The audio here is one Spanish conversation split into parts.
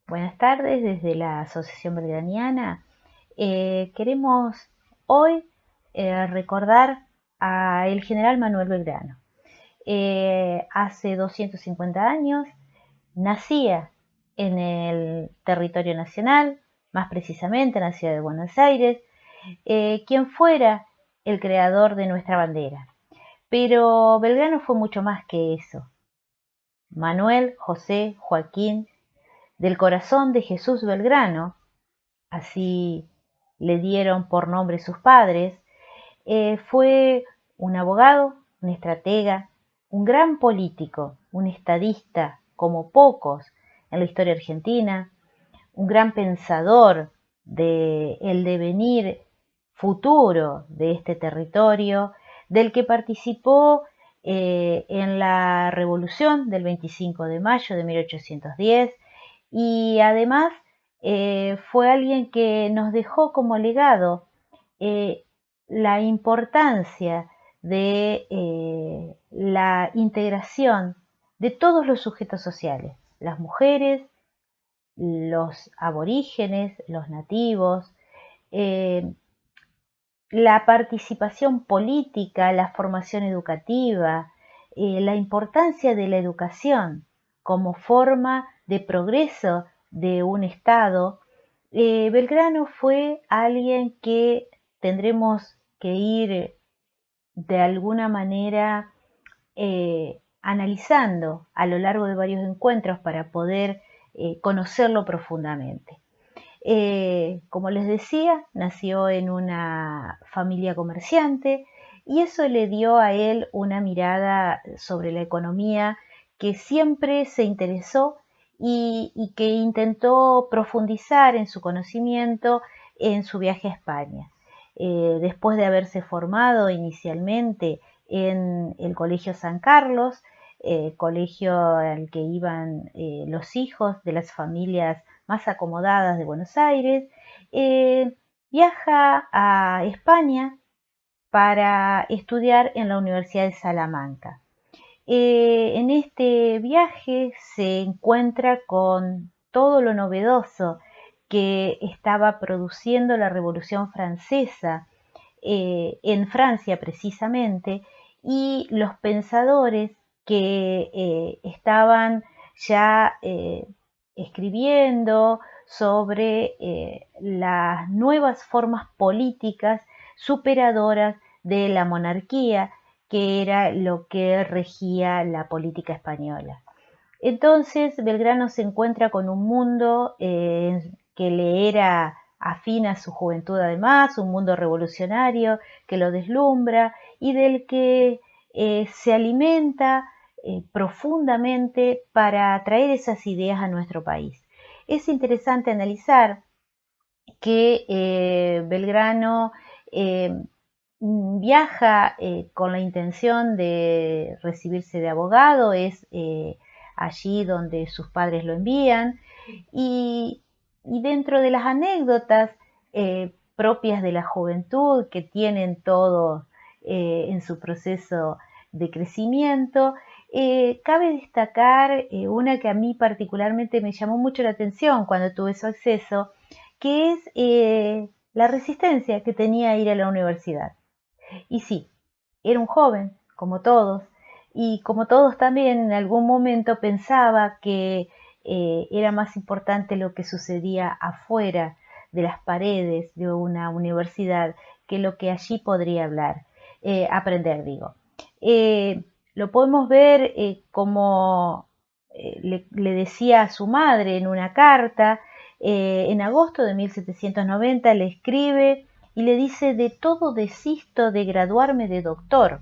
Buenas tardes, desde la Asociación Belgraniana. Queremos hoy recordar al general Manuel Belgrano. Hace 250 años nacía en el territorio nacional, más precisamente en la ciudad de Buenos Aires, quien fuera el creador de nuestra bandera. Pero Belgrano fue mucho más que eso. Manuel José Joaquín del corazón de Jesús Belgrano, así le dieron por nombre sus padres, fue un abogado, un estratega, un gran político, un estadista como pocos en la historia argentina, un gran pensador del devenir futuro de este territorio, del que participó en la revolución del 25 de mayo de 1810 y además fue alguien que nos dejó como legado eh, la importancia de la integración de todos los sujetos sociales, las mujeres, los aborígenes, los nativos, eh, la participación política, la formación educativa, la importancia de la educación como forma de progreso de un Estado. Belgrano fue alguien que tendremos que ir de alguna manera analizando a lo largo de varios encuentros para poder conocerlo profundamente. Como les decía, nació en una familia comerciante y eso le dio a él una mirada sobre la economía que siempre se interesó y que intentó profundizar en su conocimiento en su viaje a España. Después de haberse formado inicialmente en el Colegio San Carlos, colegio al que iban los hijos de las familias más acomodadas de Buenos Aires, viaja a España para estudiar en la Universidad de Salamanca. En este viaje se encuentra con todo lo novedoso que estaba produciendo la Revolución Francesa en Francia precisamente, y los pensadores que estaban ya escribiendo sobre las nuevas formas políticas superadoras de la monarquía, que era lo que regía la política española. Entonces Belgrano se encuentra con un mundo que le era afín a su juventud además, un mundo revolucionario que lo deslumbra y del que se alimenta profundamente para traer esas ideas a nuestro país. Es interesante analizar que Belgrano eh, viaja con la intención de recibirse de abogado, es allí donde sus padres lo envían y, y dentro de las anécdotas propias de la juventud que tienen todos en su proceso de crecimiento, cabe destacar una que a mí particularmente me llamó mucho la atención cuando tuve su acceso, que es la resistencia que tenía a ir a la universidad. Y sí, era un joven, como todos, y como todos también en algún momento pensaba que era más importante lo que sucedía afuera de las paredes de una universidad que lo que allí podría aprender, digo. Lo podemos ver como le decía a su madre en una carta, en agosto de 1790 le escribe y le dice: de todo desisto de graduarme de doctor.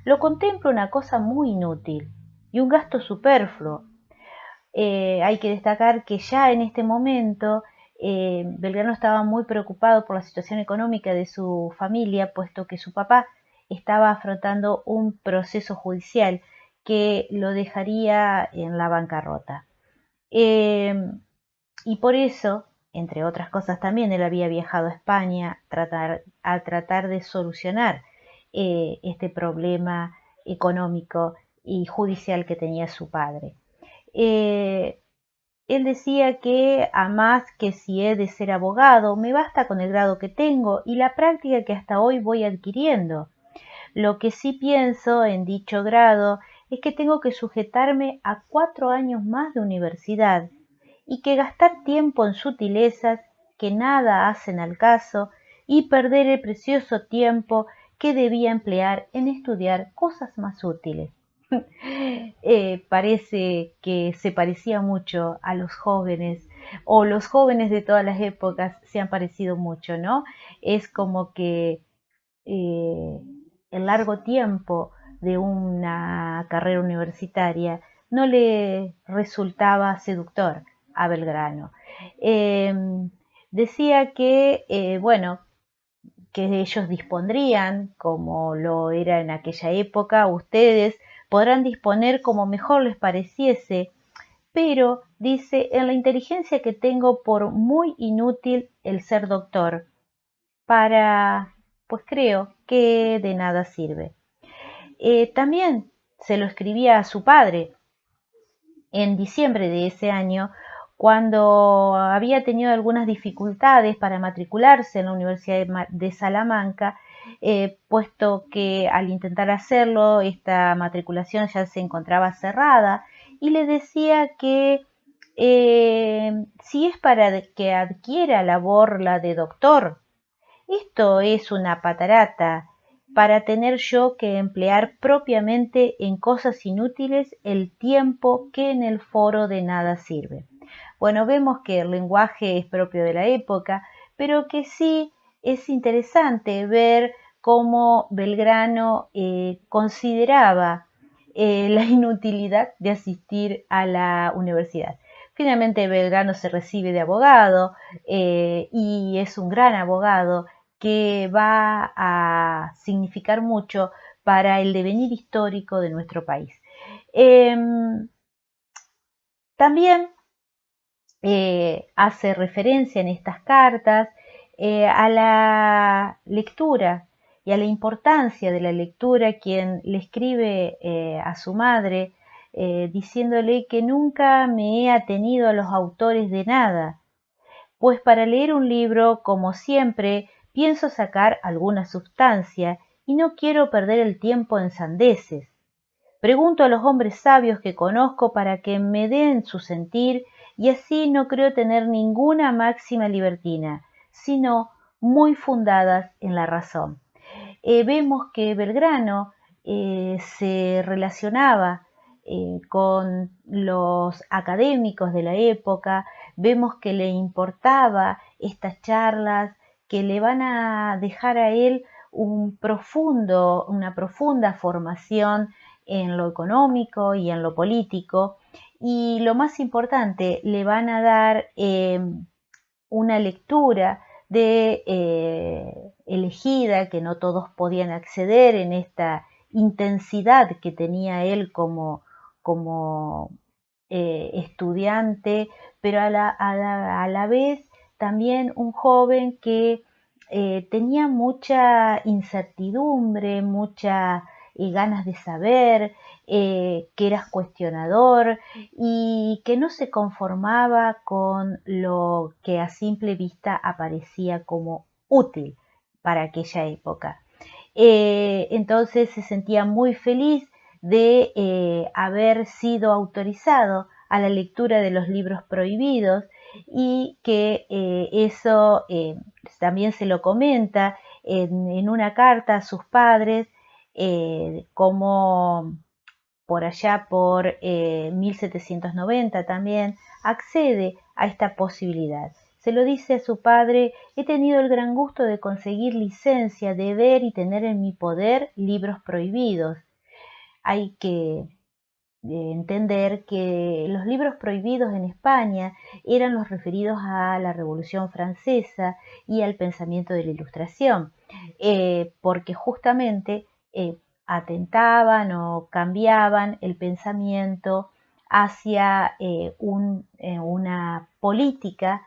Lo contemplo una cosa muy inútil y un gasto superfluo. Hay que destacar que ya en este momento Belgrano estaba muy preocupado por la situación económica de su familia, puesto que su papá estaba afrontando un proceso judicial que lo dejaría en la bancarrota. Eh, y por eso, entre otras cosas también, él había viajado a España a tratar de solucionar este problema económico y judicial que tenía su padre. Eh, él decía que a más que si he de ser abogado, me basta con el grado que tengo y la práctica que hasta hoy voy adquiriendo. Lo que sí pienso en dicho grado es que tengo que sujetarme a 4 años más de universidad y que gastar tiempo en sutilezas que nada hacen al caso y perder el precioso tiempo que debía emplear en estudiar cosas más útiles. Parece que se parecía mucho a los jóvenes, o los jóvenes de todas las épocas se han parecido mucho, ¿no? Es como que eh, el largo tiempo de una carrera universitaria no le resultaba seductor a Belgrano. Eh, Decía que, bueno, que ellos dispondrían, como lo era en aquella época, ustedes podrán disponer como mejor les pareciese, pero dice, en la inteligencia que tengo por muy inútil el ser doctor, para, pues creo que de nada sirve. También se lo escribía a su padre en diciembre de ese año, cuando había tenido algunas dificultades para matricularse en la Universidad de Salamanca, puesto que al intentar hacerlo, esta matriculación ya se encontraba cerrada, y le decía que si es para que adquiera la borla de doctor, esto es una patarata para tener yo que emplear propiamente en cosas inútiles el tiempo que en el foro de nada sirve. Bueno, vemos que el lenguaje es propio de la época, pero que sí es interesante ver cómo Belgrano consideraba la inutilidad de asistir a la universidad. Finalmente Belgrano se recibe de abogado y es un gran abogado que va a significar mucho para el devenir histórico de nuestro país. Eh, También hace referencia en estas cartas a la lectura y a la importancia de la lectura, quien le escribe a su madre diciéndole que nunca me he atenido a los autores de nada, pues para leer un libro, como siempre, pienso sacar alguna sustancia y no quiero perder el tiempo en sandeces. Pregunto a los hombres sabios que conozco para que me den su sentir y así no creo tener ninguna máxima libertina, sino muy fundadas en la razón. Vemos que Belgrano se relacionaba con los académicos de la época, vemos que le importaba estas charlas que le van a dejar a él una profunda formación en lo económico y en lo político, y lo más importante, le van a dar una lectura de elegida, que no todos podían acceder en esta intensidad que tenía él como estudiante, pero a la vez también un joven que tenía mucha incertidumbre, muchas ganas de saber, que era cuestionador y que no se conformaba con lo que a simple vista aparecía como útil para aquella época. Entonces se sentía muy feliz de haber sido autorizado a la lectura de los libros prohibidos y que eso también se lo comenta en una carta a sus padres, como por allá por 1790 también accede a esta posibilidad. Se lo dice a su padre: he tenido el gran gusto de conseguir licencia de ver y tener en mi poder libros prohibidos. Hay que entender que los libros prohibidos en España eran los referidos a la Revolución Francesa y al pensamiento de la Ilustración, porque justamente atentaban o cambiaban el pensamiento hacia una política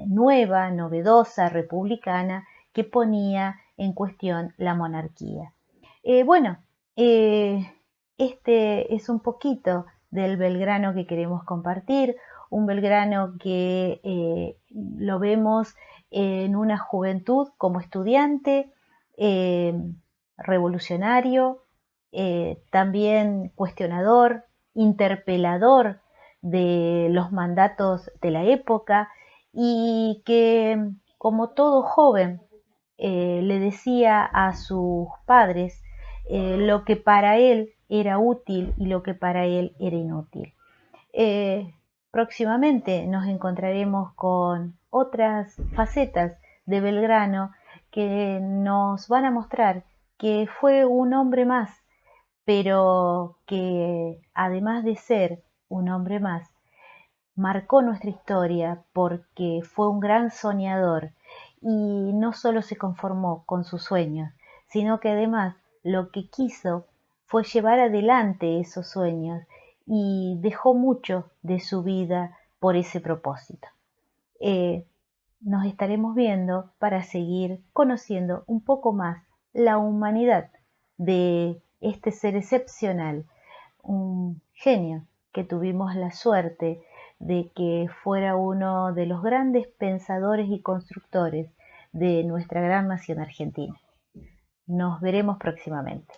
nueva, novedosa, republicana, que ponía en cuestión la monarquía. Bueno, este es un poquito del Belgrano que queremos compartir, un Belgrano que lo vemos en una juventud como estudiante, revolucionario, también cuestionador, interpelador de los mandatos de la época y que, como todo joven, le decía a sus padres lo que para él era útil y lo que para él era inútil. Eh, Próximamente nos encontraremos con otras facetas de Belgrano que nos van a mostrar que fue un hombre más, pero que además de ser un hombre más, marcó nuestra historia porque fue un gran soñador y no solo se conformó con sus sueños, sino que además lo que quiso fue llevar adelante esos sueños y dejó mucho de su vida por ese propósito. Eh, Nos estaremos viendo para seguir conociendo un poco más la humanidad de este ser excepcional, un genio que tuvimos la suerte de que fuera uno de los grandes pensadores y constructores de nuestra gran nación argentina. Nos veremos próximamente.